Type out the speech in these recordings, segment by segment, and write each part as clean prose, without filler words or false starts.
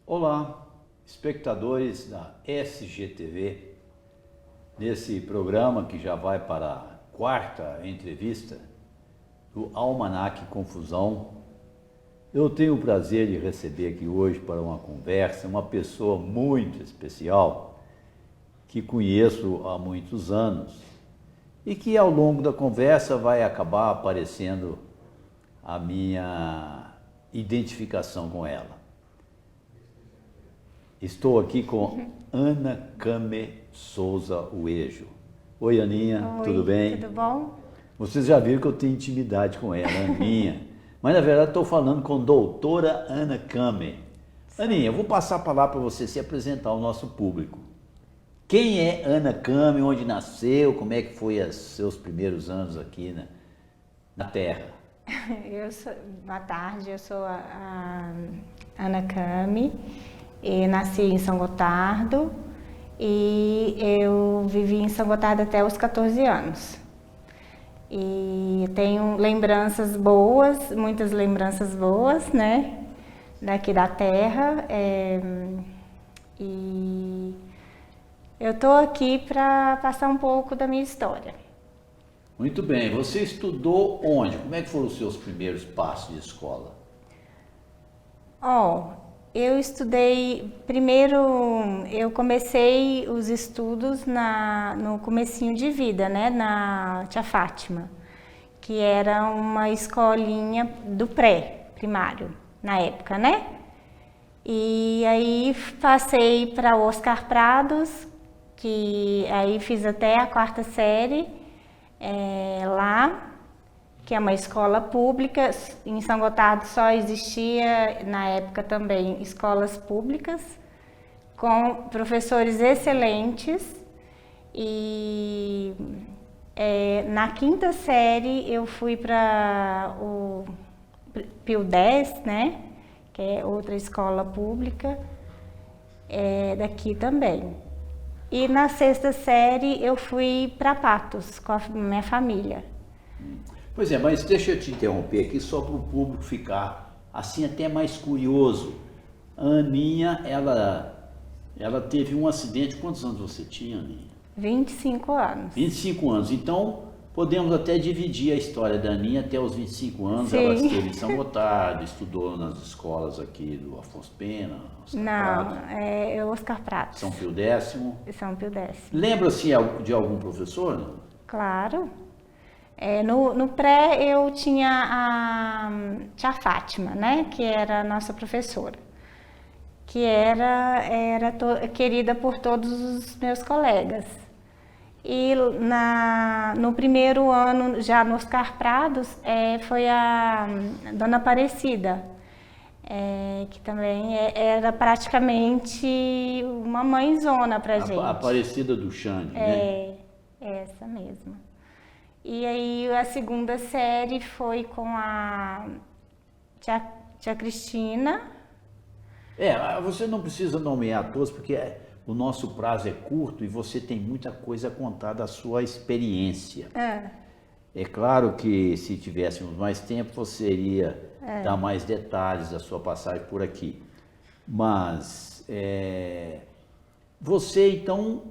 Olá, espectadores da SGTV, nesse programa que já vai para a quarta entrevista do Almanaque Confusão. Eu tenho o prazer de receber aqui hoje para uma conversa uma pessoa muito especial que conheço há muitos anos e que ao longo da conversa vai acabar aparecendo a minha identificação com ela. Estou aqui com Ana Came Souza Uejo. Oi, Aninha, Oi, tudo bem? Tudo bom? Vocês já viram que eu tenho intimidade com ela, Aninha. Mas na verdade estou falando com a doutora Ana Came. Aninha, eu vou passar a palavra para você se apresentar ao nosso público. Quem é Ana Came, onde nasceu, como é que foi os seus primeiros anos aqui na Terra? Boa tarde, eu sou a Ana Came, nasci em São Gotardo e eu vivi em São Gotardo até os 14 anos. E tenho lembranças boas, muitas lembranças boas, né, daqui da Terra. E eu estou aqui para passar um pouco da minha história. Muito bem, você estudou onde? Como é que foram os seus primeiros passos de escola? Eu estudei, primeiro eu comecei os estudos no comecinho de vida, né, na Tia Fátima, que era uma escolinha do pré-primário, na época, né? E aí passei para Oscar Prados, que aí fiz até a quarta série, lá, que é uma escola pública. Em São Gotardo só existia, na época também, escolas públicas, com professores excelentes. E na quinta série eu fui para o Pio X, né, que é outra escola pública, daqui também. E na sexta série eu fui para Patos com a minha família. Pois é, mas deixa eu te interromper aqui só para o público ficar assim até mais curioso. A Aninha, ela teve um acidente. Quantos anos você tinha, Aninha? 25 anos. 25 anos. Então, podemos até dividir a história da Aninha até os 25 anos. Sim. Ela esteve em São Gotardo, estudou nas escolas aqui do Afonso Pena, Oscar Prados, É Oscar Prados. São Pio X. São Pio X. Lembra-se de algum professor? Não? Claro. No pré eu tinha a tia Fátima, né, que era a nossa professora, que era querida por todos os meus colegas. E no primeiro ano, já no Oscar Prados, foi a Dona Aparecida, que também era praticamente uma mãezona pra gente. A Aparecida do Xande, né? Essa mesma. E aí a segunda série foi com a tia Cristina. Você não precisa nomear todos, porque o nosso prazo é curto e você tem muita coisa a contar da sua experiência. É claro que se tivéssemos mais tempo, você iria dar mais detalhes da sua passagem por aqui. Mas você então,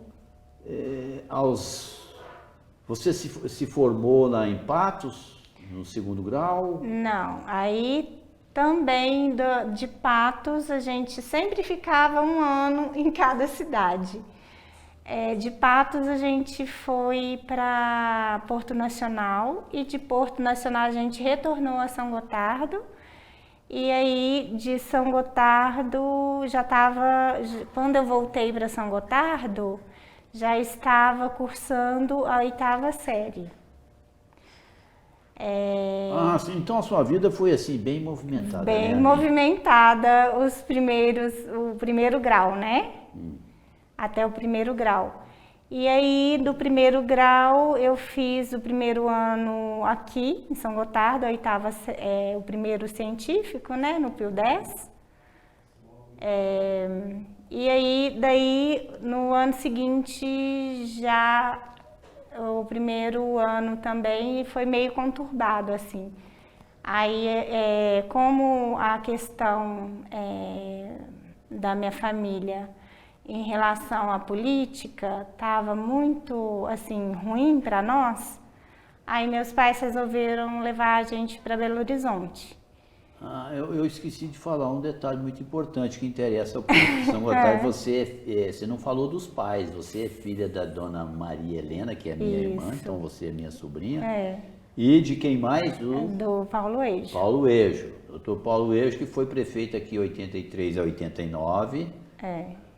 você se formou em Patos, no segundo grau? Não, aí também de Patos a gente sempre ficava um ano em cada cidade. De Patos a gente foi para Porto Nacional e de Porto Nacional a gente retornou a São Gotardo. E aí de São Gotardo quando eu voltei para São Gotardo, já estava cursando a 8ª série. Sim, então a sua vida foi assim, bem movimentada. Bem né, movimentada, o primeiro grau, né? Até o primeiro grau. E aí, do primeiro grau, eu fiz o primeiro ano aqui, em São Gotardo, o primeiro científico, né, no Pio X. E aí, daí, no ano seguinte, já o primeiro ano também foi meio conturbado, assim. Aí, como a questão da minha família em relação à política estava muito assim ruim para nós, aí meus pais resolveram levar a gente para Belo Horizonte. Eu esqueci de falar um detalhe muito importante que interessa ao público. São Gotardo, você não falou dos pais, você é filha da dona Maria Helena, que é minha irmã, então você é minha sobrinha. E de quem mais? Do Paulo Ejo. Paulo Ejo, doutor Paulo Ejo, que foi prefeito aqui em 83 a 89.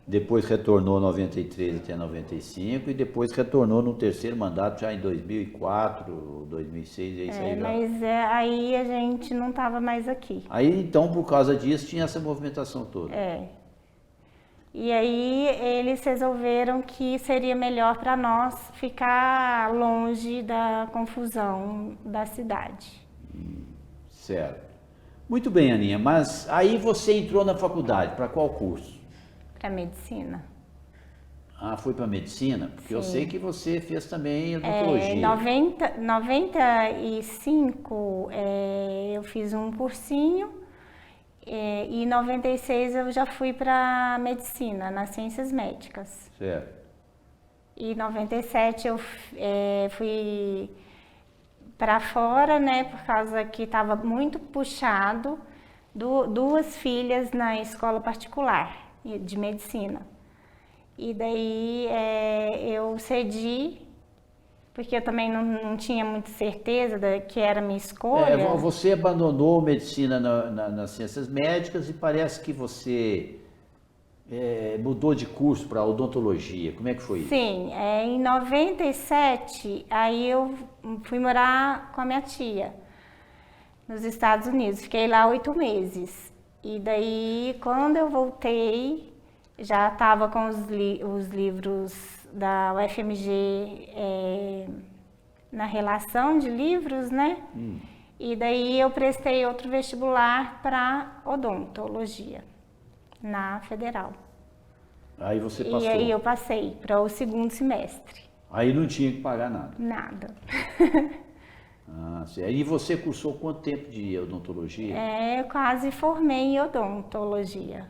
Depois retornou 93 até 95 e depois retornou no terceiro mandato já em 2004, 2006, é isso aí já. Mas aí a gente não estava mais aqui. Aí então, por causa disso, tinha essa movimentação toda. E aí eles resolveram que seria melhor para nós ficar longe da confusão da cidade. Certo. Muito bem, Aninha, mas aí você entrou na faculdade, para qual curso? Para medicina. Foi para medicina? Porque Sim. Eu sei que você fez também odontologia. Em 95 eu fiz um cursinho e em 96 eu já fui para medicina, nas ciências médicas. Certo. E em 97 eu fui para fora, né, por causa que estava muito puxado, duas filhas na escola particular de medicina. E daí eu cedi, porque eu também não tinha muita certeza que era a minha escolha. Você abandonou medicina nas ciências médicas e parece que você mudou de curso para odontologia. Como é que foi isso? Sim, em 97, aí eu fui morar com a minha tia nos Estados Unidos. Fiquei lá 8 meses. E daí, quando eu voltei, já estava com os livros da UFMG na relação de livros, né? E daí eu prestei outro vestibular para odontologia, na Federal. Aí você passou? E aí eu passei para o segundo semestre. Aí não tinha que pagar nada? Nada. E você cursou quanto tempo de odontologia? Eu quase formei em odontologia.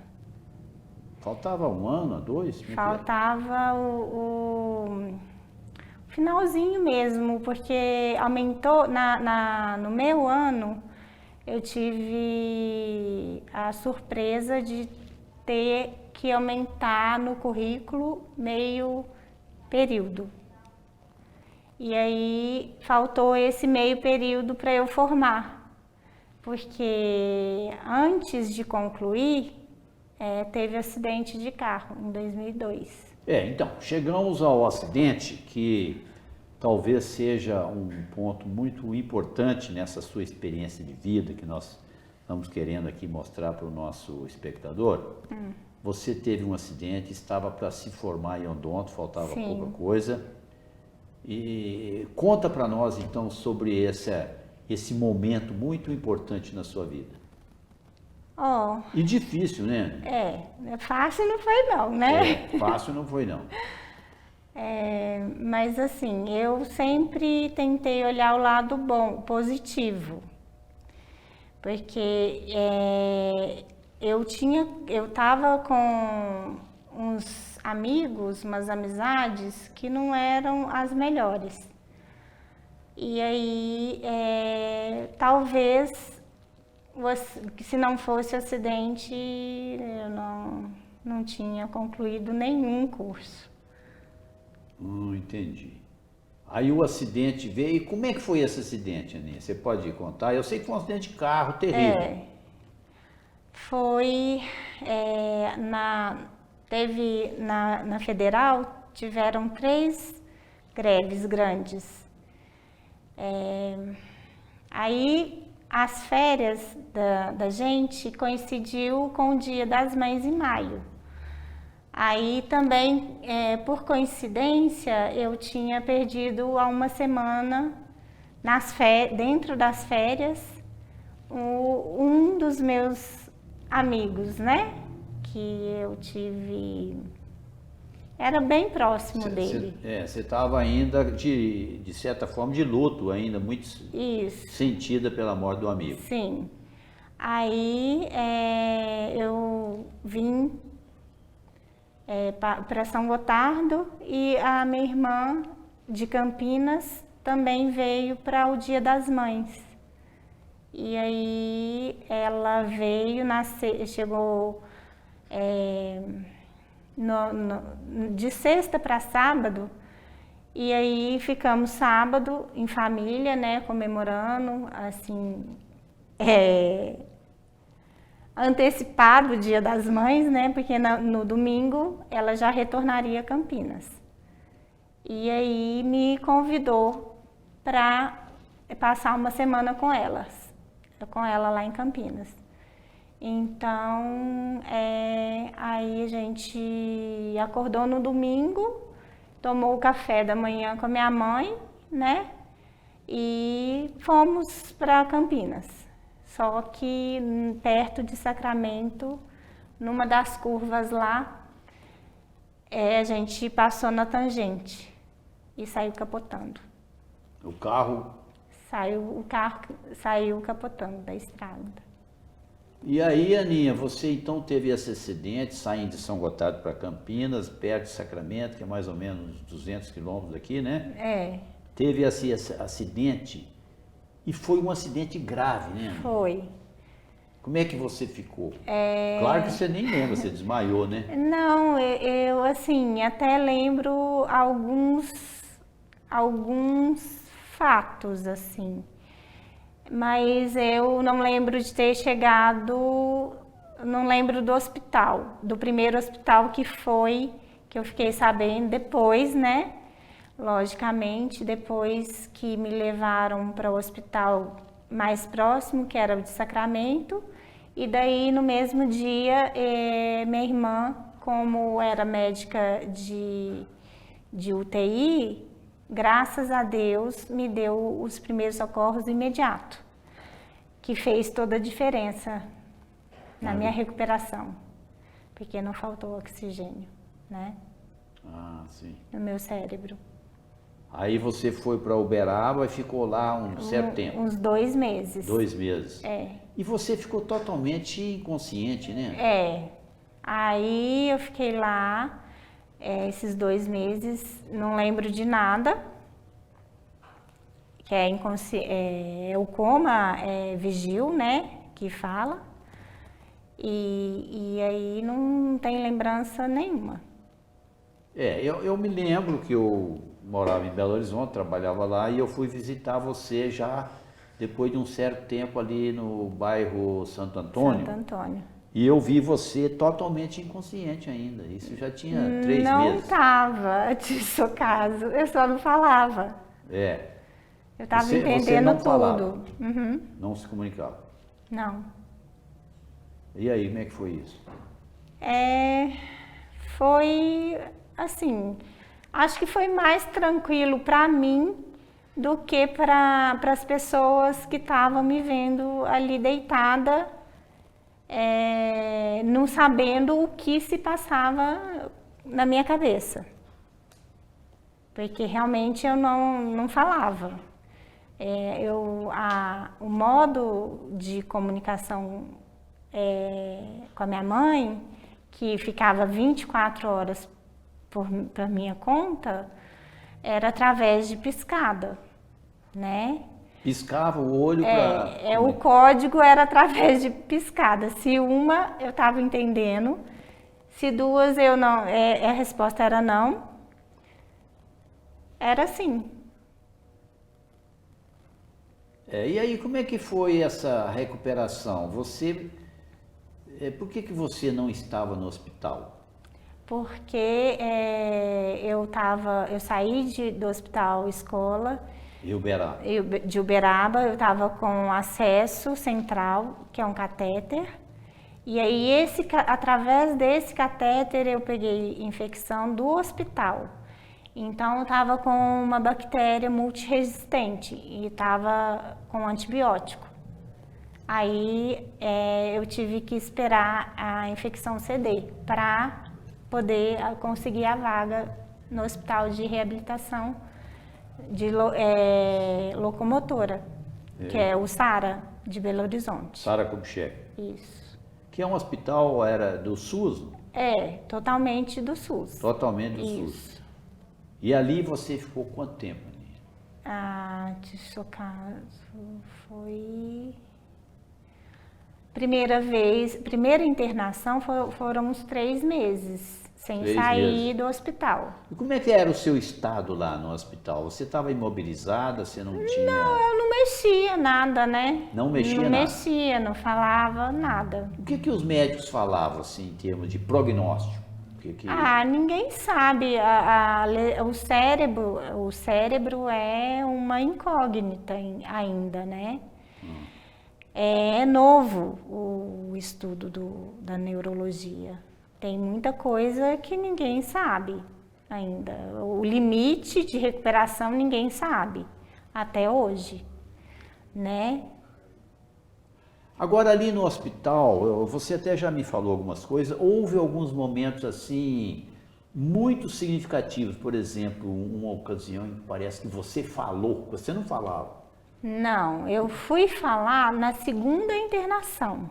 Faltava 1 ano, 2? Faltava o finalzinho mesmo, porque aumentou, no meu ano, eu tive a surpresa de ter que aumentar no currículo meio período. E aí faltou esse meio período para eu formar, porque antes de concluir, teve acidente de carro em 2002. Então, chegamos ao acidente que talvez seja um ponto muito importante nessa sua experiência de vida que nós estamos querendo aqui mostrar para o nosso espectador. Você teve um acidente, estava para se formar em odonto, faltava Sim. pouca coisa. E conta para nós então sobre esse momento muito importante na sua vida. E difícil, né? Fácil não foi não, né? Fácil não foi não. Mas assim, eu sempre tentei olhar o lado bom, positivo. Porque eu estava com uns amigos, umas amizades que não eram as melhores. E aí, talvez, se não fosse acidente, eu não tinha concluído nenhum curso. Entendi. Aí o acidente veio. E como é que foi esse acidente, Aninha? Você pode contar? Eu sei que foi um acidente de carro terrível. Foi na Federal, tiveram 3 greves grandes. Aí as férias da gente coincidiu com o Dia das Mães em maio. Aí também, por coincidência, eu tinha perdido há uma semana, dentro das férias, um dos meus amigos, né? Que eu tive... Era bem próximo dele. Você estava ainda, de certa forma, de luto ainda, muito sentida pela morte do amigo. Sim. Aí eu vim para São Gotardo, e a minha irmã de Campinas também veio para o Dia das Mães. E aí ela veio, chegou de sexta para sábado, e aí ficamos sábado em família, né, comemorando, assim, antecipado o Dia das Mães, né, porque no domingo ela já retornaria a Campinas. E aí me convidou para passar uma semana com ela lá em Campinas. Então, aí a gente acordou no domingo, tomou o café da manhã com a minha mãe, né? E fomos para Campinas. Só que perto de Sacramento, numa das curvas lá, a gente passou na tangente e saiu capotando. O carro saiu capotando da estrada. E aí, Aninha, você então teve esse acidente saindo de São Gotardo para Campinas, perto de Sacramento, que é mais ou menos 200 quilômetros daqui, né? Teve esse acidente e foi um acidente grave, né, Aninha? Foi. Como é que você ficou? Claro que você nem lembra, você desmaiou, né? Não, eu assim, até lembro alguns fatos, assim. Mas eu não lembro de ter chegado, não lembro do hospital, do primeiro hospital que eu fiquei sabendo depois, né? Logicamente, depois que me levaram para o hospital mais próximo, que era o de Sacramento, e daí no mesmo dia, minha irmã, como era médica de UTI, graças a Deus, me deu os primeiros socorros imediato, que fez toda a diferença na minha recuperação, porque não faltou oxigênio, né? Ah, sim. No meu cérebro. Aí você foi para Uberaba e ficou lá um certo tempo? Uns 2 meses. 2 meses? E você ficou totalmente inconsciente, né? Aí eu fiquei lá esses 2 meses, não lembro de nada, que é o coma vigil, né, que fala, e aí não tem lembrança nenhuma. Eu me lembro que eu morava em Belo Horizonte, trabalhava lá, e eu fui visitar você já depois de um certo tempo ali no bairro Santo Antônio. Santo Antônio. E eu vi você totalmente inconsciente ainda. Isso já tinha 3 meses. Não estava disso caso, eu só não falava. Eu estava entendendo não tudo. Falava, uhum. Não se comunicava? Não. E aí, como é que foi isso? Foi assim, acho que foi mais tranquilo para mim do que para as pessoas que estavam me vendo ali deitada, não sabendo o que se passava na minha cabeça. Porque realmente eu não falava. O modo de comunicação com a minha mãe, que ficava 24 horas por minha conta, era através de piscada, né? Piscava o olho para... o código era através de piscada. Se uma eu estava entendendo, se 2 eu não, a resposta era não. Era assim. E aí, como é que foi essa recuperação? Por que você não estava no hospital? Porque eu saí do hospital escola de Uberaba, eu estava com acesso central, que é um catéter, e aí através desse catéter eu peguei infecção do hospital. Então eu estava com uma bactéria multiresistente e estava com antibiótico. Aí eu tive que esperar a infecção ceder para poder conseguir a vaga no hospital de reabilitação de locomotora, que é o SARA de Belo Horizonte. SARA Kubitschek. Isso. Que é um hospital, era do SUS? Totalmente do SUS. Totalmente do Isso. SUS. E ali você ficou quanto tempo, Aninha? Deixa eu foi... Primeira internação foram uns 3 meses, sem 3 sair meses. do hospital. E como é que era o seu estado lá no hospital? Você estava imobilizada, você não tinha... Eu não mexia nada, né? Não mexia Não nada? mexia, não falava nada. O que os médicos falavam, assim, em termos de prognóstico? Ninguém sabe. O cérebro é uma incógnita ainda, né? É novo o estudo da neurologia. Tem muita coisa que ninguém sabe ainda. O limite de recuperação ninguém sabe até hoje, né? Agora ali no hospital, você até já me falou algumas coisas, houve alguns momentos assim muito significativos, por exemplo, uma ocasião em que parece que você falou, você não falava. Não, eu fui falar na segunda internação.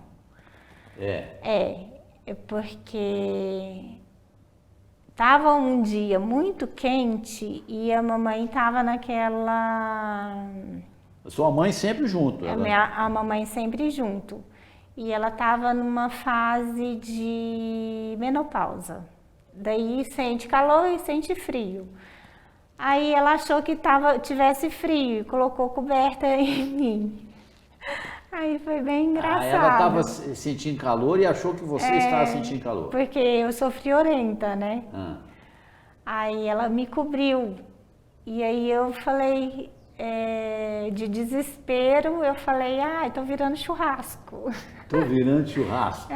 Porque estava um dia muito quente e a mamãe estava naquela... A sua mãe sempre junto? A mamãe sempre junto. E ela estava numa fase de menopausa. Daí sente calor e sente frio. Aí ela achou que tivesse frio e colocou coberta em mim. Aí foi bem engraçado. Ela estava sentindo calor e achou que você estava sentindo calor. Porque eu sou friorenta, né? Aí ela me cobriu. E aí eu falei, de desespero, eu falei, tô virando churrasco. Tô virando churrasco.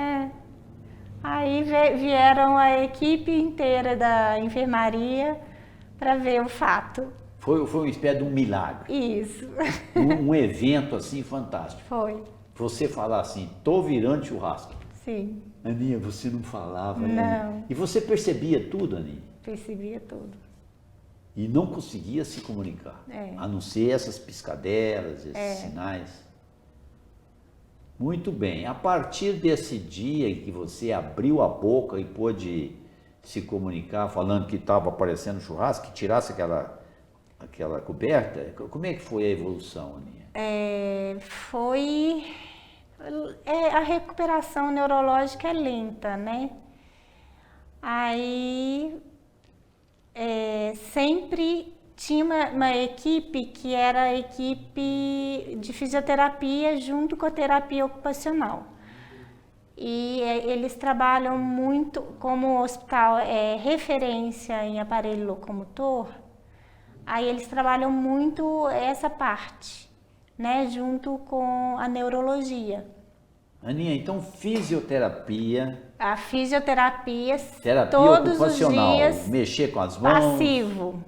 Aí vieram a equipe inteira da enfermaria para ver o fato. Foi uma espécie de um milagre. Isso. Um evento assim fantástico. Foi. Você falar assim, tô virando churrasco. Sim. Aninha, você não falava, não. Né? E você percebia tudo, Aninha? Percebia tudo. E não conseguia se comunicar, a não ser essas piscadelas, esses sinais. Muito bem. A partir desse dia em que você abriu a boca e pôde se comunicar, falando que estava aparecendo churrasco, que tirasse aquela coberta, como é que foi a evolução, Aninha? A recuperação neurológica é lenta, né? Aí sempre tinha uma equipe que era a equipe de fisioterapia junto com a terapia ocupacional. E eles trabalham muito, como o hospital é referência em aparelho locomotor, aí eles trabalham muito essa parte, né, junto com a neurologia. Aninha, então fisioterapia... A fisioterapia, terapia todos os ocupacional, dias, mexer com as mãos... Passivo.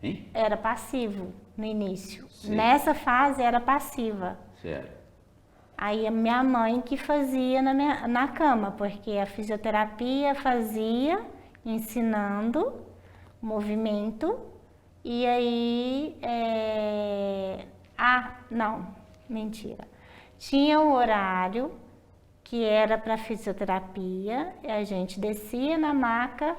Hein? Era passivo no início. Sim. Nessa fase era passiva. Certo. Aí a minha mãe que fazia na cama, porque a fisioterapia fazia ensinando movimento e aí... não, mentira. Tinha um horário que era para fisioterapia, a gente descia na maca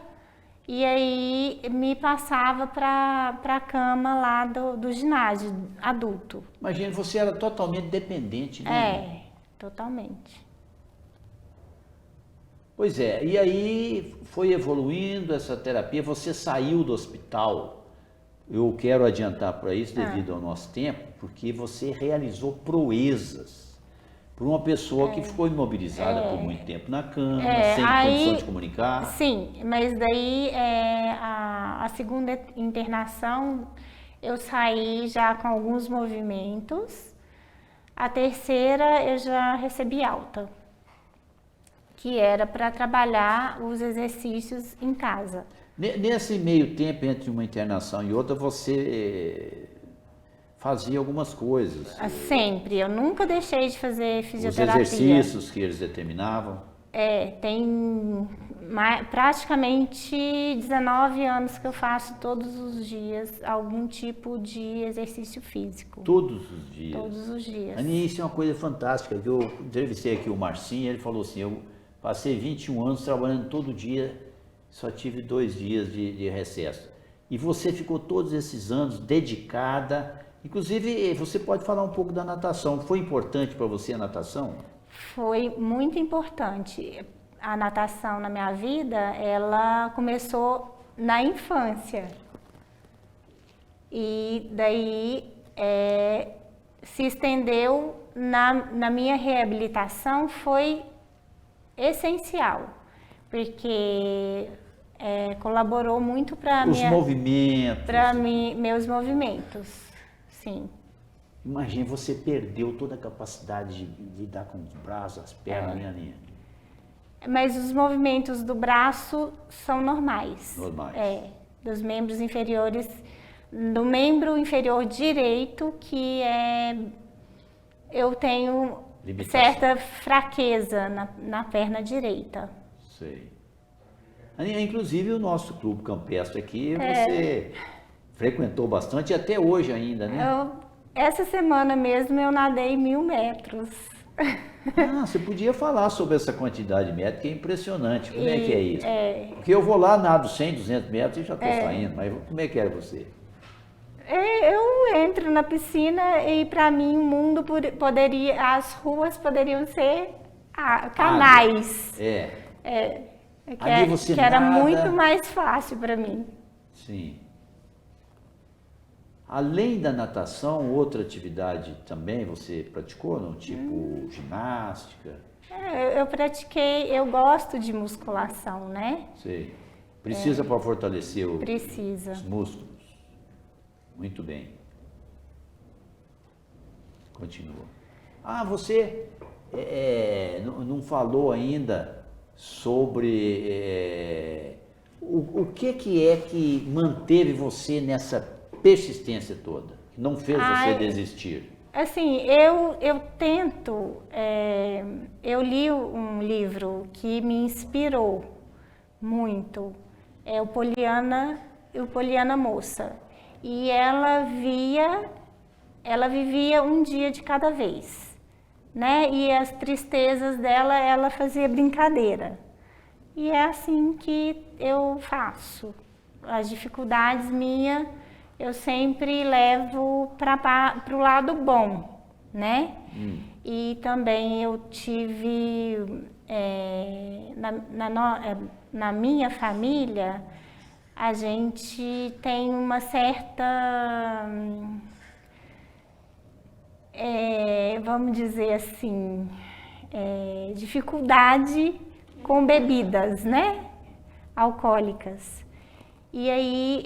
e aí me passava para a cama lá do ginásio adulto. Imagina, você era totalmente dependente, né? Totalmente. Pois é, e aí foi evoluindo essa terapia, você saiu do hospital. Eu quero adiantar para isso devido ao nosso tempo, porque você realizou proezas para uma pessoa que ficou imobilizada por muito tempo na cama, sem condição de comunicar. Sim, mas daí a segunda internação eu saí já com alguns movimentos, a terceira eu já recebi alta, que era para trabalhar os exercícios em casa. Nesse meio tempo entre uma internação e outra, você fazia algumas coisas. Sempre, eu nunca deixei de fazer fisioterapia. Os exercícios que eles determinavam? Tem praticamente 19 anos que eu faço todos os dias algum tipo de exercício físico. Todos os dias? Todos os dias. Aninha, isso é uma coisa fantástica, que eu entrevistei aqui o Marcinho, ele falou assim, Passei 21 anos trabalhando todo dia, só tive 2 dias de recesso. E você ficou todos esses anos dedicada, inclusive você pode falar um pouco da natação. Foi importante para você a natação? Foi muito importante. A natação na minha vida, ela começou na infância. E daí se estendeu na minha reabilitação, foi essencial, porque colaborou muito para os movimentos. Para meus movimentos, sim. Imagina, você perdeu toda a capacidade de lidar com os braços, as pernas, né, Aninha? Mas os movimentos do braço são normais. Normais. Dos membros inferiores, do membro inferior direito, que eu tenho limitação. Certa fraqueza na perna direita. Sei. Aninha, inclusive o nosso clube campestre aqui, você frequentou bastante, até hoje ainda, né? Essa semana mesmo eu nadei 1000 metros. Ah, você podia falar sobre essa quantidade de metros, que é impressionante. Como é que é isso? Porque eu vou lá, nado 100, 200 metros e já estou saindo, mas como é que era você? Eu entro na piscina e para mim o mundo as ruas poderiam ser canais. Ali você que era nada... muito mais fácil para mim. Sim. Além da natação, outra atividade também você praticou, não? Tipo ginástica? Eu pratiquei, eu gosto de musculação, né? Sei. Precisa para fortalecer Precisa. os músculos. Muito bem. Continua. Ah, você não falou ainda sobre o que é que manteve você nessa persistência toda, que não fez você desistir? Assim, eu tento, eu li um livro que me inspirou muito, o Poliana Moça, e ela vivia um dia de cada vez, né? E as tristezas dela, ela fazia brincadeira. E é assim que eu faço. As dificuldades minhas, eu sempre levo para o lado bom, né? E também eu tive, na minha família, a gente tem uma certa, vamos dizer assim, dificuldade com bebidas, né? Alcoólicas. E aí,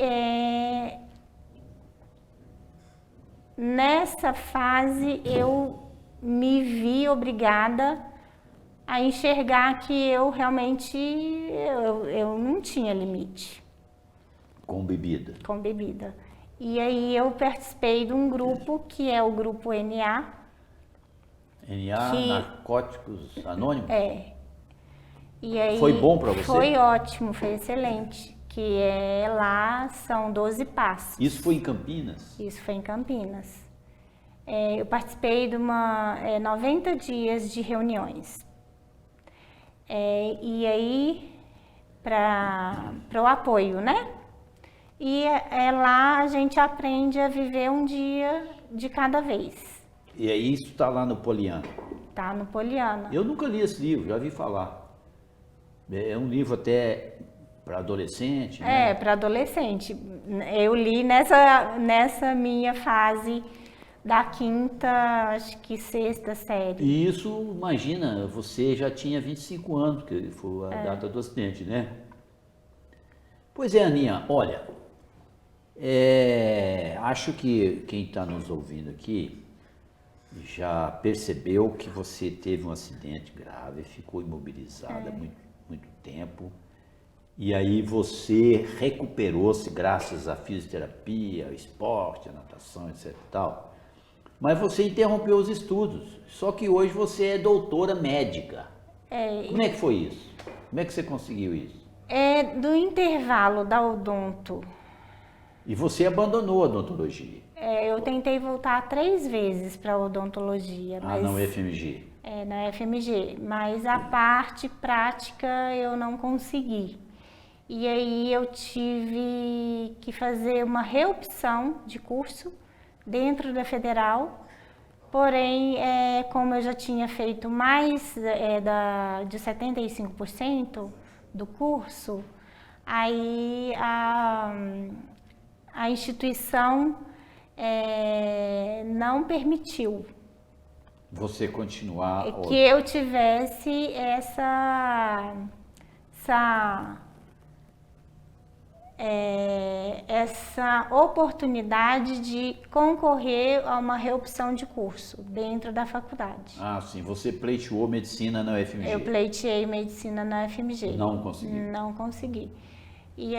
nessa fase, eu me vi obrigada a enxergar que eu realmente, eu não tinha limite. Com bebida? Com bebida. E aí eu participei de um grupo, que é o grupo NA. Narcóticos Anônimos? E aí, foi bom para você? Foi ótimo, foi excelente. Que lá são 12 passos. Isso foi em Campinas? Isso foi em Campinas. Eu participei de 90 dias de reuniões. E aí, para o apoio, né? E lá a gente aprende a viver um dia de cada vez. E aí isso está lá no Poliana? Está no Poliana. Eu nunca li esse livro, já vi falar. É um livro até para adolescente, né? Para adolescente. Eu li nessa minha fase da 5ª, acho que 6ª série. E isso, imagina, você já tinha 25 anos, que foi a data do acidente, né? Pois é, Aninha, olha, acho que quem está nos ouvindo aqui já percebeu que você teve um acidente grave, ficou imobilizada muito tempo, e aí você recuperou-se graças à fisioterapia, ao esporte, à natação, etc e tal. Mas você interrompeu os estudos, só que hoje você é doutora médica. Como é que foi isso? Como é que você conseguiu isso? Do intervalo da odonto E você abandonou a odontologia? Eu tentei voltar 3 vezes para odontologia, mas Na UFMG. na FMG, mas a parte prática eu não consegui. E aí eu tive que fazer uma reopção de curso dentro da Federal, porém, como eu já tinha feito mais de 75% do curso, aí a instituição não permitiu Você continuar... que eu tivesse essa oportunidade de concorrer a uma reopção de curso dentro da faculdade. Sim, você pleiteou medicina na UFMG. Eu pleiteei medicina na UFMG. Não consegui. Não consegui. E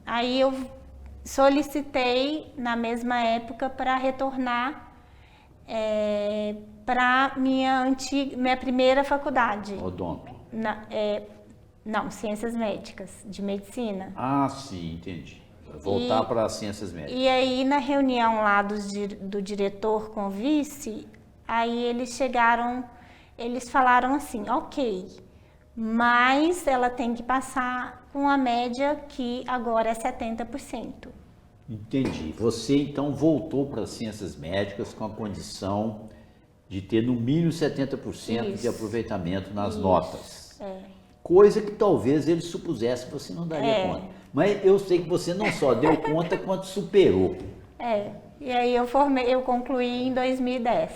aí eu solicitei na mesma época para retornar para minha primeira faculdade. Odonto. Não, ciências médicas, de medicina. Sim, entendi. Voltar para ciências médicas. E aí na reunião lá do diretor com o vice, aí eles falaram assim, ok, mas ela tem que passar com a média que agora é 70%. Entendi. Você então voltou para ciências médicas com a condição de ter no mínimo 70% de aproveitamento nas notas. Coisa que talvez ele supusesse que você não daria conta. Mas eu sei que você não só deu conta, quanto superou. E aí eu concluí em 2010.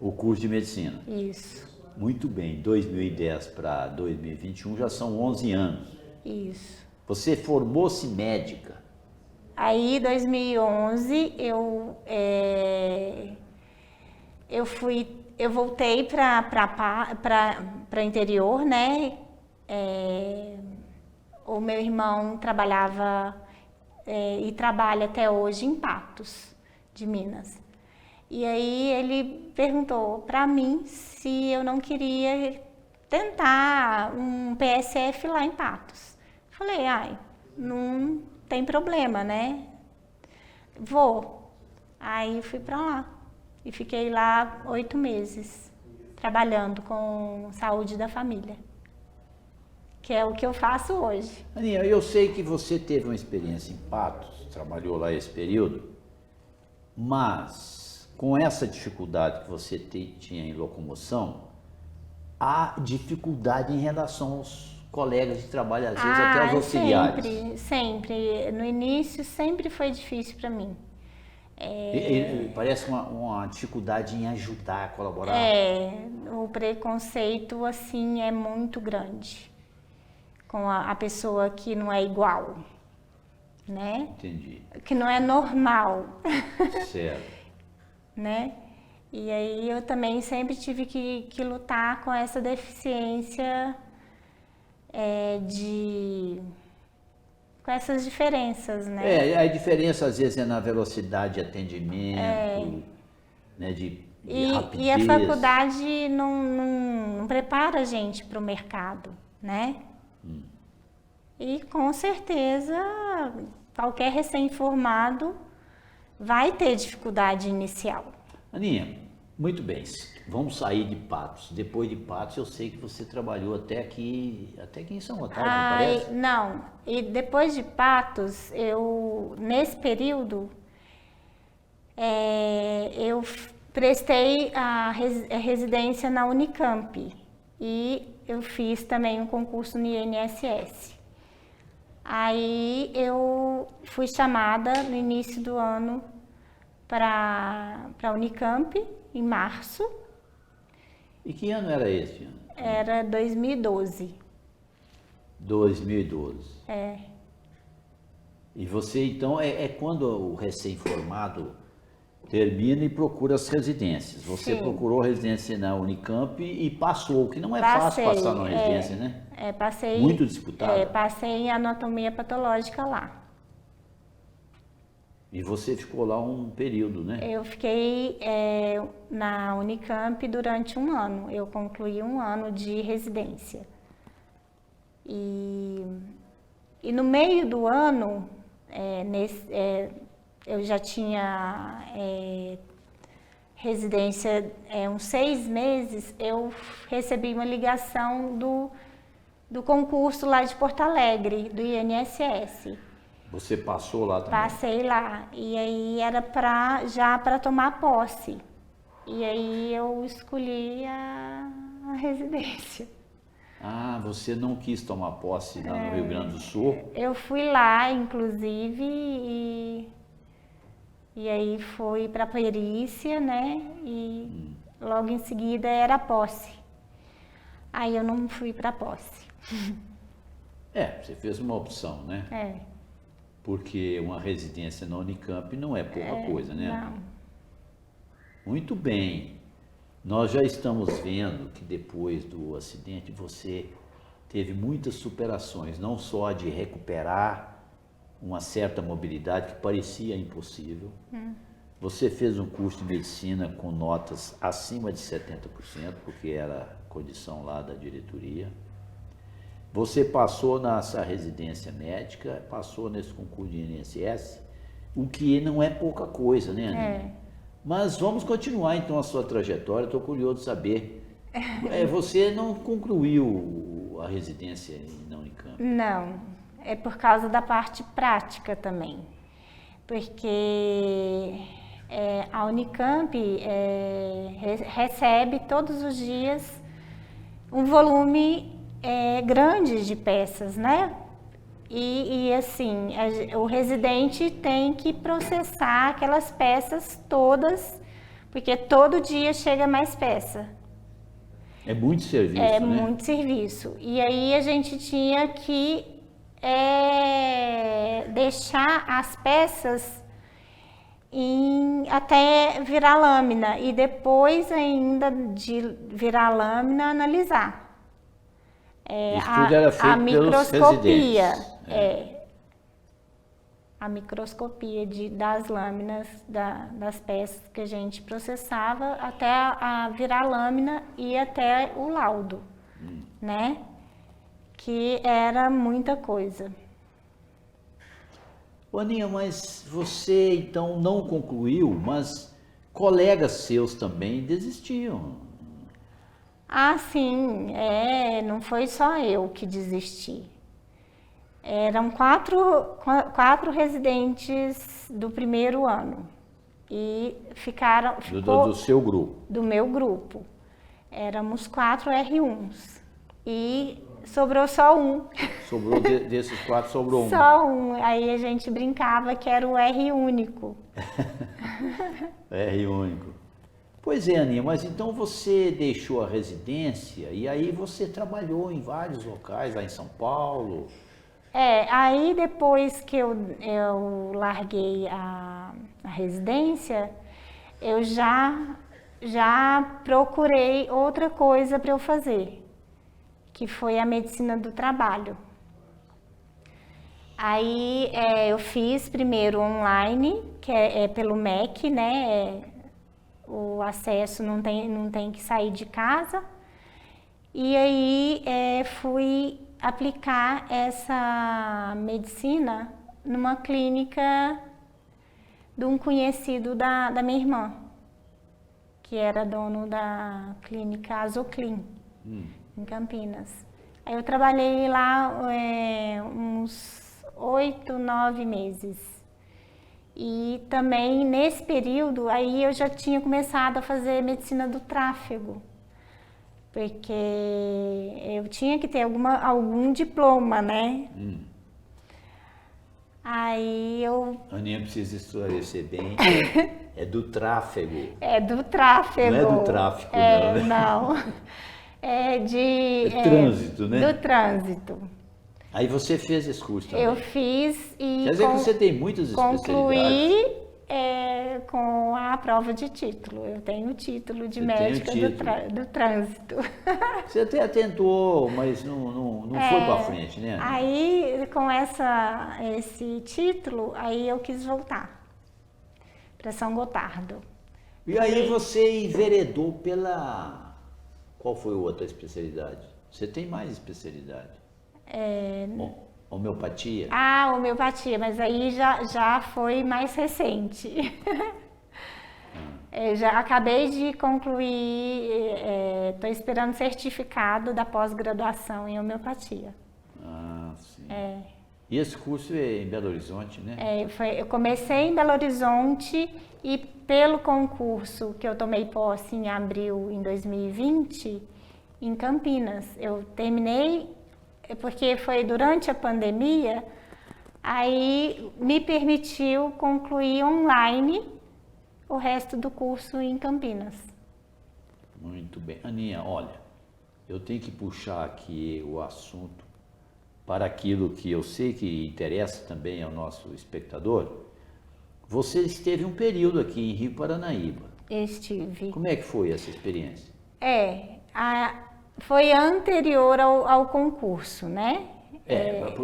O curso de medicina. Isso. Muito bem, 2010 para 2021 já são 11 anos. Isso. Você formou-se médica. Aí, em 2011, eu voltei para interior, né? O meu irmão trabalhava e trabalha até hoje em Patos, de Minas. E aí ele perguntou para mim se eu não queria tentar um PSF lá em Patos. Falei, não tem problema, né? Vou. Aí fui para lá e fiquei lá 8 meses, trabalhando com saúde da família, que é o que eu faço hoje. Aninha, eu sei que você teve uma experiência em Patos, trabalhou lá esse período, mas com essa dificuldade que você tinha em locomoção, há dificuldade em relação aos colegas de trabalho, às vezes até aos auxiliares. Sempre. No início sempre foi difícil para mim. Parece uma dificuldade em ajudar, colaborar. O preconceito assim é muito grande com a pessoa que não é igual, né? Entendi. Que não é normal. Certo. Né? E aí eu também sempre tive que lutar com essa deficiência com essas diferenças, né? A diferença às vezes é na velocidade de atendimento, né, de rapidez. E a faculdade não prepara a gente para o mercado, né? E com certeza qualquer recém-formado vai ter dificuldade inicial. Aninha, muito bem, vamos sair de Patos. Depois de Patos, eu sei que você trabalhou até aqui em São Otávio, não parece? Não, e depois de Patos, nesse período, eu prestei a residência na Unicamp e eu fiz também um concurso no INSS. Aí eu fui chamada no início do ano para a Unicamp, em março. E que ano era esse ano? Era 2012. 2012. E você então, quando o recém-formado termina e procura as residências. Você procurou residência na Unicamp e passou, que não é fácil passar numa residência, né? Passei. Muito disputado. Passei em anatomia patológica lá. E você ficou lá um período, né? Eu fiquei na Unicamp durante 1 ano. Eu concluí 1 ano de residência. E no meio do ano, eu já tinha residência uns 6 meses, eu recebi uma ligação do concurso lá de Porto Alegre, do INSS. Você passou lá também? Passei lá, e aí era já para tomar posse. E aí eu escolhi a residência. Ah, você não quis tomar posse lá no Rio Grande do Sul? Eu fui lá, inclusive, e aí fui para a perícia, né? E logo em seguida era a posse. Aí eu não fui para a posse. Você fez uma opção, né? Porque uma residência na Unicamp não é pouca coisa, né? Não. Muito bem. Nós já estamos vendo que depois do acidente você teve muitas superações, não só de recuperar uma certa mobilidade que parecia impossível. Você fez um curso de medicina com notas acima de 70%, porque era a condição lá da diretoria. Você passou nessa residência médica, passou nesse concurso de INSS, o que não é pouca coisa, né, Aninha? Mas vamos continuar então a sua trajetória, estou curioso de saber. Você não concluiu a residência na Unicamp? Não, é por causa da parte prática também. Porque a Unicamp recebe todos os dias um volume grande de peças, né? E assim, o residente tem que processar aquelas peças todas, porque todo dia chega mais peça. É muito serviço, né? É muito serviço. E aí a gente tinha que deixar as peças até virar lâmina e depois ainda de virar lâmina analisar. Isso tudo era feito a microscopia, pelos residentes. a microscopia das lâminas das peças que a gente processava até a virar lâmina e até o laudo, né? Que era muita coisa. Aninha, mas você então não concluiu, mas colegas seus também desistiam. Ah, sim, não foi só eu que desisti. Eram quatro residentes do primeiro ano e ficou Do seu grupo? Do meu grupo. Éramos 4 R1s e sobrou só um. Sobrou desses 4, sobrou um. Só um. Aí a gente brincava que era o R único. R único. Pois é, Aninha, mas então você deixou a residência e aí você trabalhou em vários locais, lá em São Paulo. Aí depois que eu larguei a residência, eu já procurei outra coisa para eu fazer, que foi a medicina do trabalho. Aí eu fiz primeiro online, que é pelo MEC, né? O acesso não tem que sair de casa. E aí fui aplicar essa medicina numa clínica de um conhecido da minha irmã, que era dono da clínica Azoclin, em Campinas. Aí eu trabalhei lá uns 8, 9 meses. E também nesse período, aí eu já tinha começado a fazer medicina do tráfego, porque eu tinha que ter algum diploma, né? Aí eu... Aninha precisa esclarecer bem, é do tráfego. É do tráfego. Não é do tráfico, não, né? Não, trânsito, né? Do trânsito. Aí você fez esse curso também? Eu fiz e quer dizer que você tem muitas especialidades? Concluí com a prova de título. Eu tenho o título de médica do trânsito. Você até tentou, mas não foi para frente, né? Aí, com esse título, aí eu quis voltar para São Gotardo. E aí você enveredou pela... Qual foi a outra especialidade? Você tem mais especialidade? Homeopatia? Ah, homeopatia, mas aí já foi mais recente. Já acabei de concluir, estou esperando certificado da pós-graduação em homeopatia. Ah, sim. E esse curso é em Belo Horizonte, né? Eu comecei em Belo Horizonte e pelo concurso que eu tomei posse em abril em 2020, em Campinas. Eu terminei, porque foi durante a pandemia, aí me permitiu concluir online o resto do curso em Campinas. Muito bem. Aninha, olha, eu tenho que puxar aqui o assunto para aquilo que eu sei que interessa também ao nosso espectador. Você esteve um período aqui em Rio Paranaíba. Estive. Como é que foi essa experiência? Foi anterior ao concurso, né?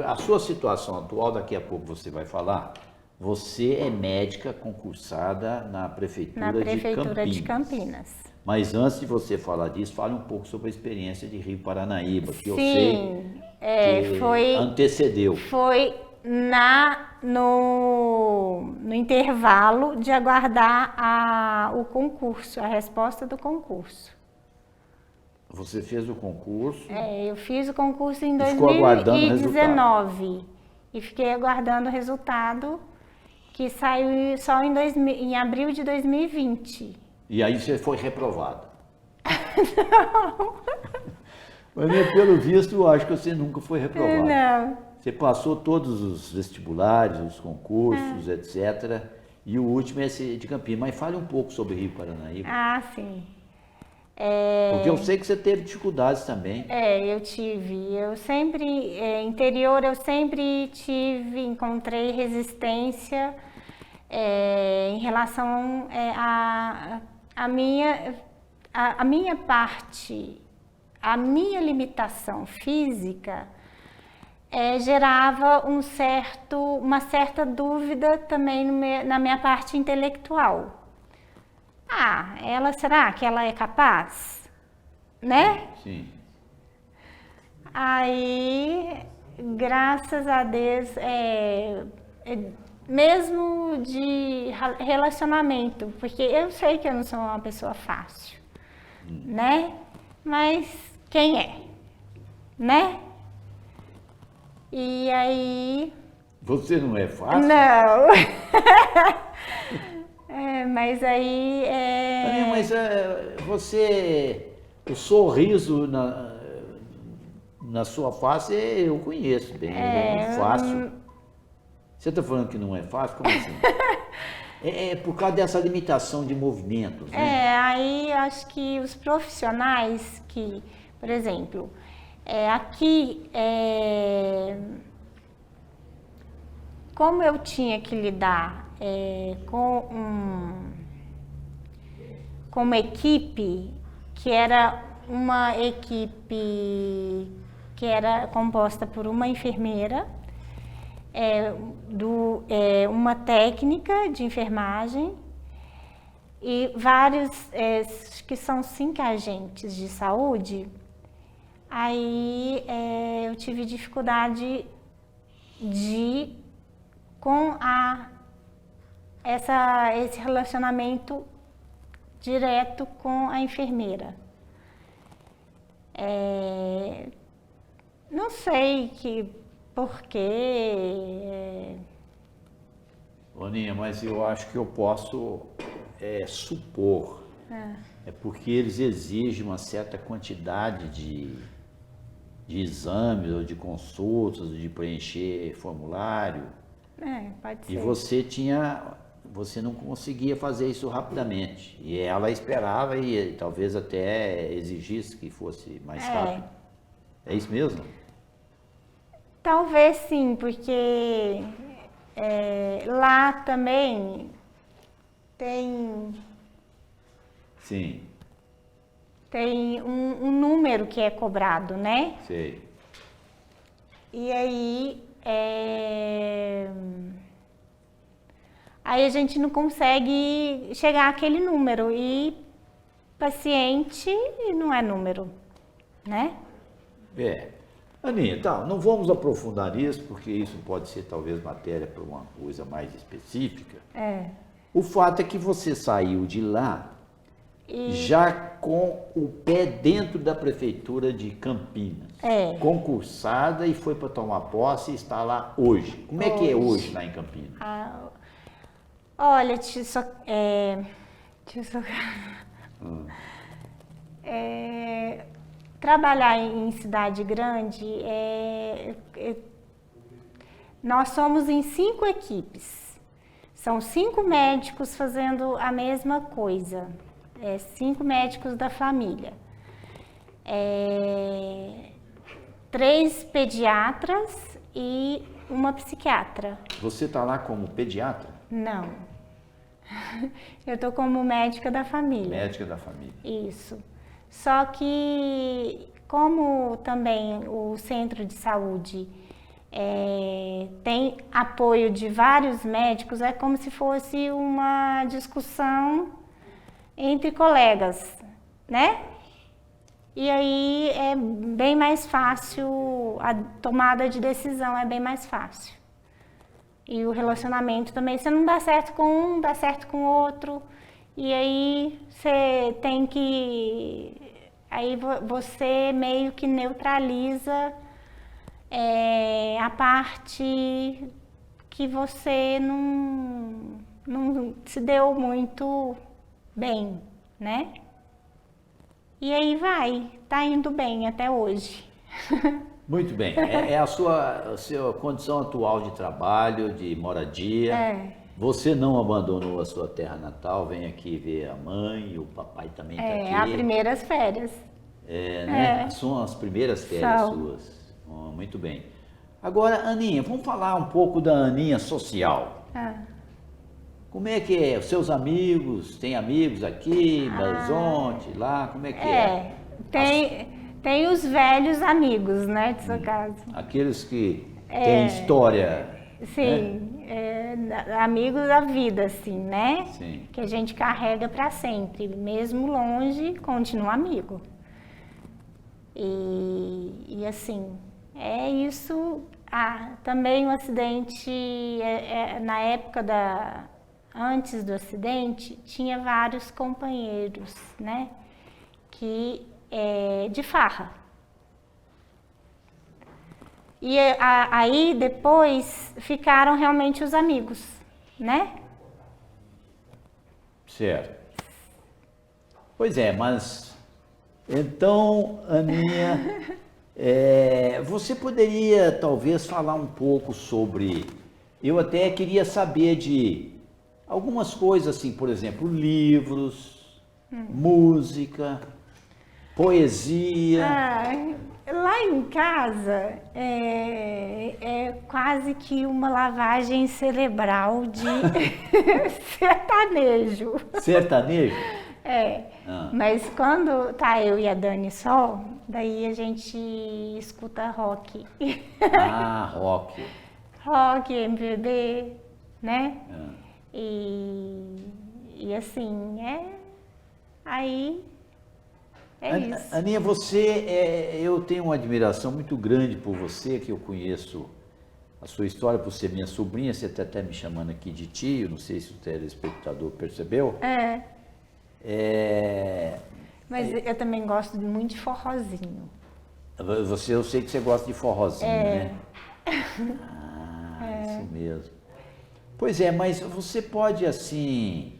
A sua situação atual, daqui a pouco você vai falar, você é médica concursada na Prefeitura de Campinas. Mas antes de você falar disso, fale um pouco sobre a experiência de Rio Paranaíba, que Sim, eu sei que antecedeu. Foi no intervalo de aguardar o concurso, a resposta do concurso. Você fez o concurso? Eu fiz o concurso em ficou aguardando o 2019 e fiquei aguardando o resultado, que saiu só em abril de 2020. E aí você foi reprovada? Não. Mas pelo visto, eu acho que você nunca foi reprovada. Não. Você passou todos os vestibulares, os concursos, etc. E o último é esse de Campinas. Mas fale um pouco sobre Rio Paranaíba. Ah, sim. Porque eu sei que você teve dificuldades também. Eu tive. Eu sempre, interior, eu sempre encontrei resistência em relação à minha parte, a minha limitação física gerava uma certa dúvida também na minha parte intelectual. Será que ela é capaz? Né? Sim. Aí, graças a Deus, mesmo de relacionamento, porque eu sei que eu não sou uma pessoa fácil, né? Mas quem é? Né? E aí... Você não é fácil? Não. Mas aí... Mas o sorriso na sua face eu conheço bem, é muito fácil. Você está falando que não é fácil? Como assim? É por causa dessa limitação de movimentos, né? Aí acho que os profissionais que, por exemplo, aqui, como eu tinha que lidar com uma equipe que era uma equipe que era composta por uma enfermeira, uma técnica de enfermagem e vários, que são 5 agentes de saúde, aí eu tive dificuldade com esse relacionamento direto com a enfermeira. Não sei por quê. Aninha, mas eu acho que eu posso supor. É porque eles exigem uma certa quantidade de exames ou de consultas, de preencher formulário. Pode ser. E você não conseguia fazer isso rapidamente. E ela esperava e talvez até exigisse que fosse mais rápido. É isso mesmo? Talvez sim, porque lá também tem um número que é cobrado, né? Sei. E aí a gente não consegue chegar àquele número e paciente não é número, né? Aninha, tá, não vamos aprofundar nisso, porque isso pode ser talvez matéria para uma coisa mais específica. O fato é que você saiu de lá já com o pé dentro da prefeitura de Campinas, concursada e foi para tomar posse e está lá hoje. Como é que é hoje lá em Campinas? Olha, trabalhar em cidade grande, nós somos em 5 equipes. São 5 médicos fazendo a mesma coisa. 5 médicos da família. 3 pediatras e uma psiquiatra. Você está lá como pediatra? Não. Eu estou como médica da família. Médica da família. Isso. Só que, como também o centro de saúde tem apoio de vários médicos, é como se fosse uma discussão entre colegas, né? E aí é bem mais fácil, a tomada de decisão é bem mais fácil. E o relacionamento também, você não dá certo com um, dá certo com o outro, e aí você tem que... Aí você meio que neutraliza a parte que você não se deu muito bem, né? E aí tá indo bem até hoje. Muito bem. É a sua condição atual de trabalho, de moradia. Você não abandonou a sua terra natal, vem aqui ver a mãe, o papai também está aqui. As primeiras férias. Né? São as primeiras férias suas. Muito bem. Agora, Aninha, vamos falar um pouco da Aninha social. Como é que é? Os seus amigos, tem amigos aqui, em Belo Horizonte, lá, como é que é? Tem os velhos amigos, né, de sua casa. Aqueles que têm história. Sim, amigos da vida, assim, né? Sim. Que a gente carrega para sempre, mesmo longe, continua amigo. E assim, é isso. Também o acidente, na época antes do acidente, tinha vários companheiros, né? Que de farra. E aí depois ficaram realmente os amigos, né? Certo. Pois é, mas então, Aninha, você poderia talvez falar um pouco sobre... Eu até queria saber de algumas coisas assim, por exemplo, livros, música, poesia. Lá em casa é quase que uma lavagem cerebral de sertanejo. Sertanejo? Mas quando tá eu e a Dani só, daí a gente escuta rock. Rock. Rock, MPB, né? E assim, aí é isso. Aninha, eu tenho uma admiração muito grande por você, que eu conheço a sua história por ser minha sobrinha, você está até me chamando aqui de tio, não sei se o telespectador percebeu. Mas eu também gosto muito de forrozinho. Eu sei que você gosta de forrozinho, né? Isso mesmo. Pois é, mas você pode assim...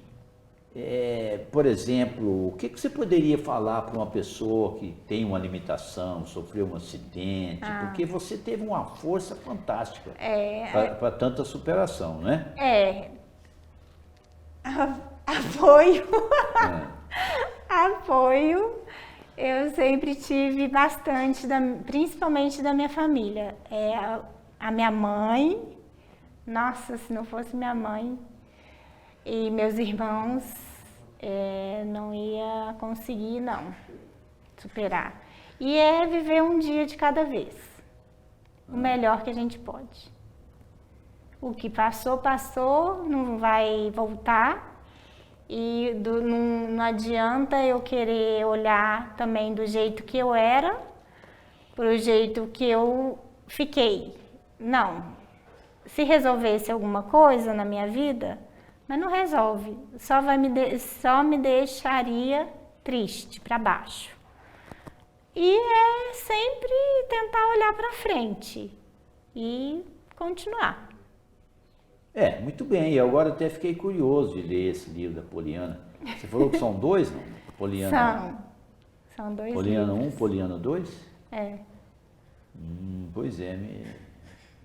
por exemplo, o que você poderia falar para uma pessoa que tem uma limitação, sofreu um acidente, porque você teve uma força fantástica para tanta superação, né? Apoio. Apoio. Eu sempre tive bastante, principalmente da minha família. A minha mãe, nossa, se não fosse minha mãe... E meus irmãos, não ia conseguir, não, superar. E viver um dia de cada vez, o melhor que a gente pode. O que passou, passou, não vai voltar. E não adianta eu querer olhar também do jeito que eu era, pro jeito que eu fiquei. Não, se resolvesse alguma coisa na minha vida, mas não resolve, só me deixaria triste, para baixo. E é sempre tentar olhar para frente e continuar. Muito bem. E agora até fiquei curioso de ler esse livro da Poliana. Você falou que são dois, não? Poliana, são dois Poliana livros. 1, Poliana 2? É. Pois é,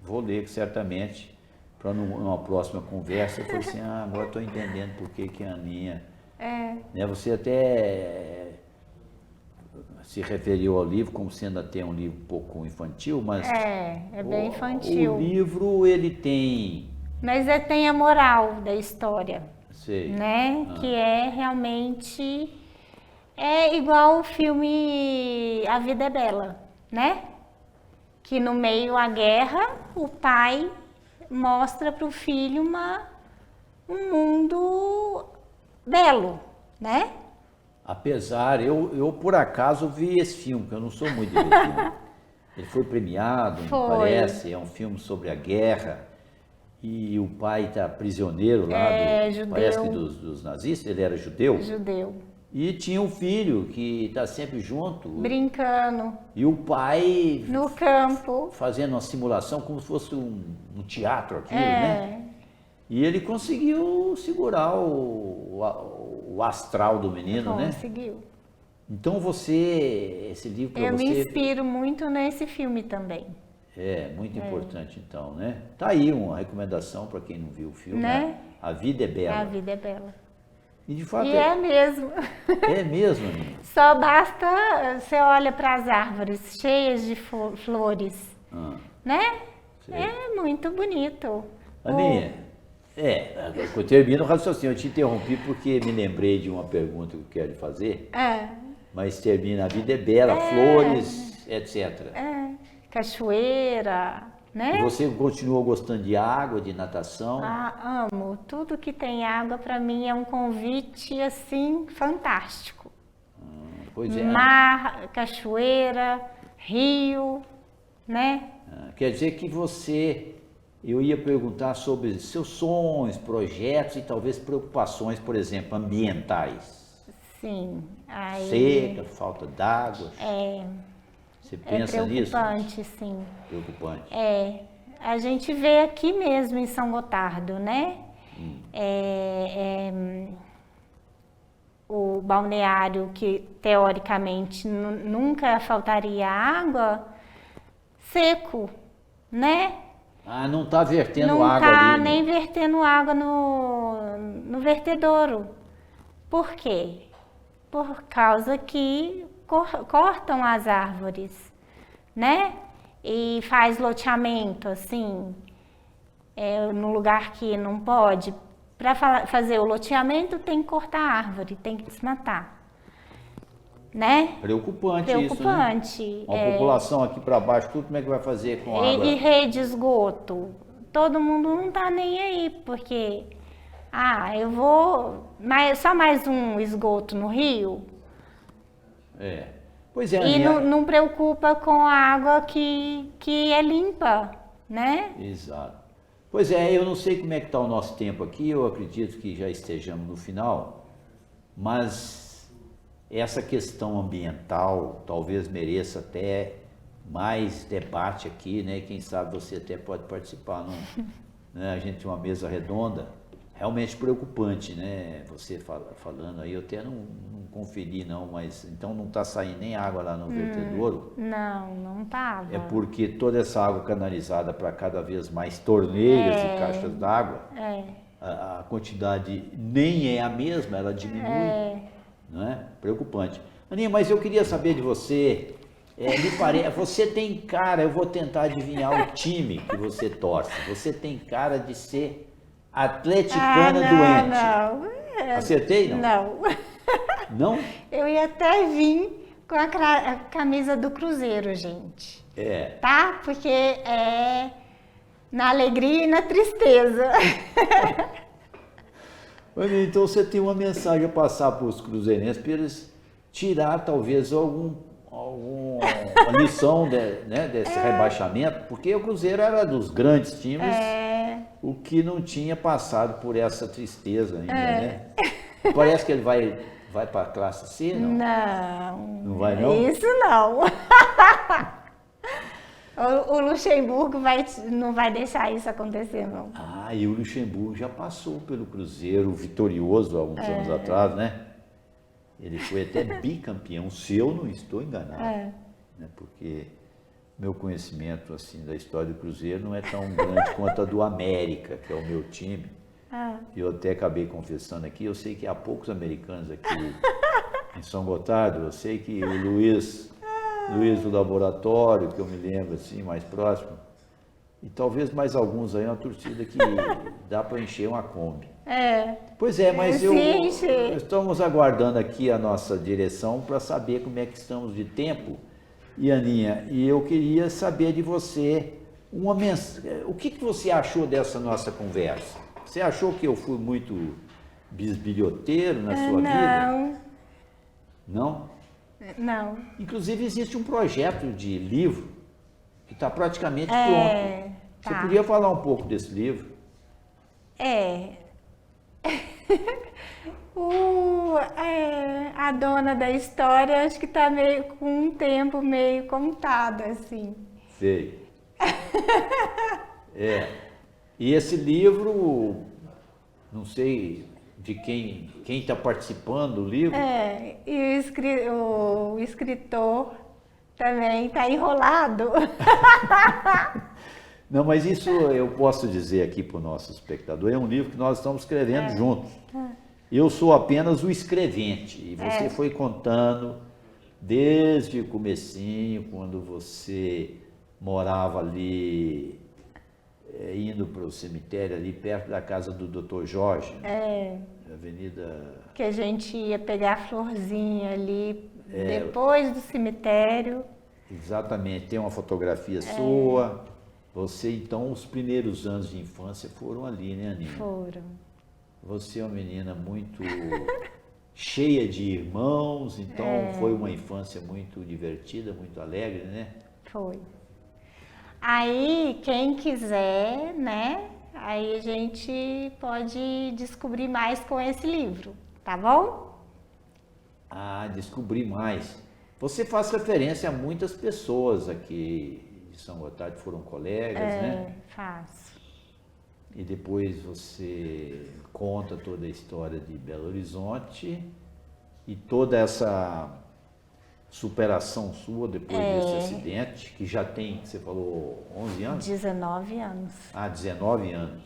vou ler certamente, para numa próxima conversa, eu falei assim, agora estou entendendo por que a Aninha... Né, você até se referiu ao livro como sendo até um livro um pouco infantil, mas... É bem infantil. O livro, ele tem... Mas tem a moral da história, Sei. né? Que é realmente... É igual o filme A Vida é Bela, né? Que no meio à guerra, o pai mostra para o filho um mundo belo, né? Apesar, eu por acaso vi esse filme, porque eu não sou muito de ver filme. Ele foi premiado, me parece, é um filme sobre a guerra. E o pai está prisioneiro lá, judeu. Parece que dos nazistas, ele era judeu. Judeu. E tinha um filho que está sempre junto. Brincando. E o pai... No campo. Fazendo uma simulação como se fosse um teatro aquilo, né? E ele conseguiu segurar o astral do menino, né? Conseguiu. Então esse livro para você... Eu me inspiro muito nesse filme também. Muito importante então, né? Tá aí uma recomendação para quem não viu o filme, né? A Vida é Bela. A Vida é Bela. E de fato é mesmo. É mesmo, Aninha? Só basta, você olha para as árvores cheias de flores, né? Sei. É muito bonito. Aninha, eu termino o raciocínio, eu te interrompi porque me lembrei de uma pergunta que eu quero lhe fazer, mas termina, A Vida é Bela, flores, etc. Cachoeira, né? E você continua gostando de água, de natação? Amo. Tudo que tem água para mim é um convite assim fantástico. Pois é. Mar, cachoeira, rio, né? Quer dizer que eu ia perguntar sobre seus sonhos, projetos e talvez preocupações, por exemplo, ambientais. Sim. Seca, falta d'água. Você pensa nisso? É preocupante, sim. Preocupante. A gente vê aqui mesmo em São Gotardo, né? O balneário que teoricamente nunca faltaria água, seco, né? Não está vertendo não água tá ali. Não está nem vertendo água no vertedouro. Por quê? Por causa que cortam as árvores, né? E faz loteamento, assim, no lugar que não pode. Para fazer o loteamento tem que cortar a árvore, tem que desmatar, né? Preocupante isso, né? Uma população aqui para baixo, tudo como é que vai fazer com a água? E rede de esgoto, todo mundo não tá nem aí, porque, eu vou, só mais um esgoto no rio? Pois é, E não preocupa com a água que é limpa, né? Exato. Pois eu não sei como é que está o nosso tempo aqui, eu acredito que já estejamos no final, mas essa questão ambiental talvez mereça até mais debate aqui, né? Quem sabe você até pode participar, né? A gente tem uma mesa redonda, realmente preocupante, né? Você falando aí, eu até não conferi não, mas então não está saindo nem água lá no vertedouro? Não estava. É porque toda essa água canalizada para cada vez mais torneiras e caixas d'água, a quantidade nem é a mesma, ela diminui, não é? Preocupante. Aninha, mas eu queria saber de você, me parece, você tem cara, eu vou tentar adivinhar o time que você torce, você tem cara de ser atleticana doente. Não. Acertei, não? Não. Não? Eu ia até vir com a camisa do Cruzeiro, gente. Tá? Porque é na alegria e na tristeza. Então você tem uma mensagem a passar para os cruzeirenses para eles tirar talvez alguma lição né, desse rebaixamento, porque o Cruzeiro era dos grandes times, o que não tinha passado por essa tristeza ainda, né? Parece que ele vai para a classe C, não? Não. Não vai, não? Isso não. O Luxemburgo não vai deixar isso acontecer, não. Ah, e o Luxemburgo já passou pelo Cruzeiro vitorioso há uns anos atrás, né? Ele foi até bicampeão, se eu não estou enganado. Né? Porque meu conhecimento assim, da história do Cruzeiro não é tão grande quanto a do América, que é o meu time. Eu até acabei confessando aqui, eu sei que há poucos americanos aqui em São Gotardo, eu sei que o Luiz do Laboratório, que eu me lembro assim, mais próximo, e talvez mais alguns aí, uma torcida que dá para encher uma Kombi. Pois é, mas estamos aguardando aqui a nossa direção para saber como é que estamos de tempo. E Aninha, e eu queria saber de você o que você achou dessa nossa conversa? Você achou que eu fui muito bisbilhoteiro na sua vida? Não? Não. Inclusive existe um projeto de livro que está praticamente pronto. Você podia falar um pouco desse livro? A dona da história acho que está meio com um tempo meio contado, assim. Sei. E esse livro, não sei de quem está participando do livro. E o escritor também está enrolado. Não, mas isso eu posso dizer aqui para o nosso espectador, é um livro que nós estamos escrevendo juntos. Eu sou apenas o escrevente, e você foi contando desde o comecinho, quando você morava ali, indo para o cemitério ali perto da casa do Dr. Jorge, Avenida... Que a gente ia pegar florzinha ali depois do cemitério. Exatamente, tem uma fotografia sua. Você, então, os primeiros anos de infância foram ali, né, Aninha? Foram. Você é uma menina muito cheia de irmãos, então foi uma infância muito divertida, muito alegre, né? Foi. Aí, quem quiser, né? Aí a gente pode descobrir mais com esse livro, tá bom? Descobrir mais. Você faz referência a muitas pessoas aqui de São Gotardo que foram colegas, né? Faço. E depois você conta toda a história de Belo Horizonte e toda essa superação sua depois desse acidente, que já tem, você falou, 11 anos? 19 anos. 19 anos.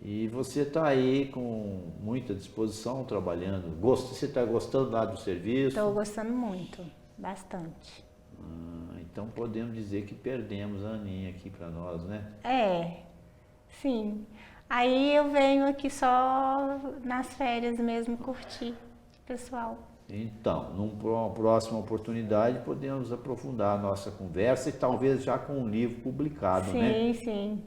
E você está aí com muita disposição, trabalhando. Você está gostando lá do serviço? Estou gostando muito, bastante. Então podemos dizer que perdemos a Aninha aqui para nós, né? Sim. Aí eu venho aqui só nas férias mesmo curtir, pessoal. Então, numa próxima oportunidade, podemos aprofundar a nossa conversa e talvez já com um livro publicado, né? Sim.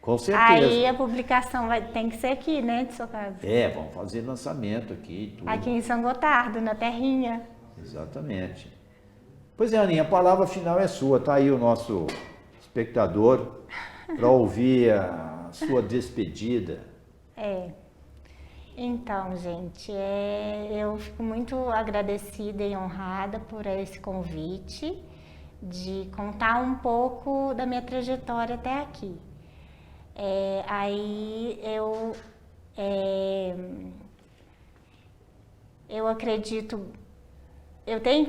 Com certeza. Aí a publicação tem que ser aqui, né, de sua casa? Vamos fazer lançamento aqui. Tudo. Aqui em São Gotardo, na terrinha. Exatamente. Pois é, Aninha, a palavra final é sua. Está aí o nosso espectador para ouvir a sua despedida. Então, gente, eu fico muito agradecida e honrada por esse convite de contar um pouco da minha trajetória até aqui. Aí eu acredito, eu tenho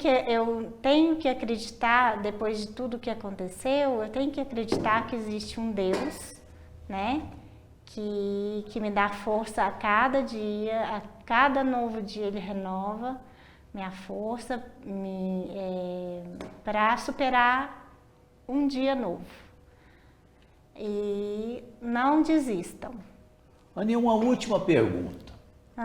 que acreditar, depois de tudo que aconteceu, eu tenho que acreditar que existe um Deus, né? Que me dá força a cada dia, a cada novo dia Ele renova minha força para superar um dia novo. E não desistam. Aninha, uma última pergunta.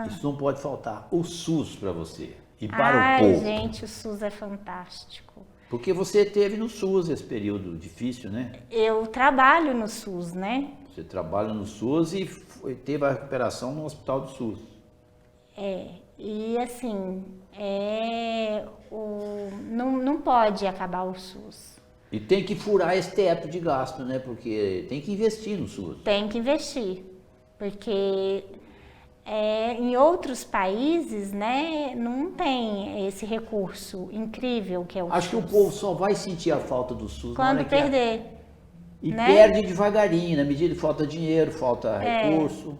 Isso não pode faltar. O SUS para você e para o povo. Gente, o SUS é fantástico. Porque você teve no SUS esse período difícil, né? Eu trabalho no SUS, né? Você trabalha no SUS e teve a recuperação no hospital do SUS. E assim, não pode acabar o SUS. E tem que furar esse teto de gasto, né? Porque tem que investir no SUS. Tem que investir, porque em outros países, né, não tem esse recurso incrível que é o SUS. Acho que o povo só vai sentir a falta do SUS na hora Quando que perder. E né? perde devagarinho, na medida que falta dinheiro, falta recurso.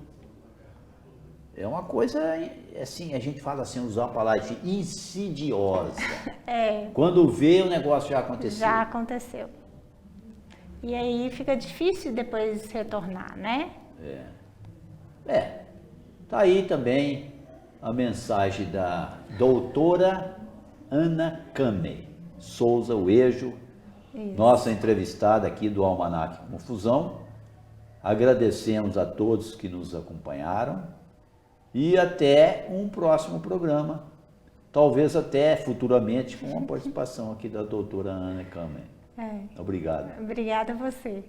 É uma coisa, assim, a gente fala assim, usar a palavra assim, insidiosa. Quando vê, o negócio já aconteceu. Já aconteceu. E aí fica difícil depois retornar, né? Tá aí também a mensagem da doutora Ana Kame Souza Uejo, nossa entrevistada aqui do Almanac Confusão. Agradecemos a todos que nos acompanharam e até um próximo programa, talvez até futuramente com a participação aqui da doutora Ana Kame. Obrigado. Obrigada a você.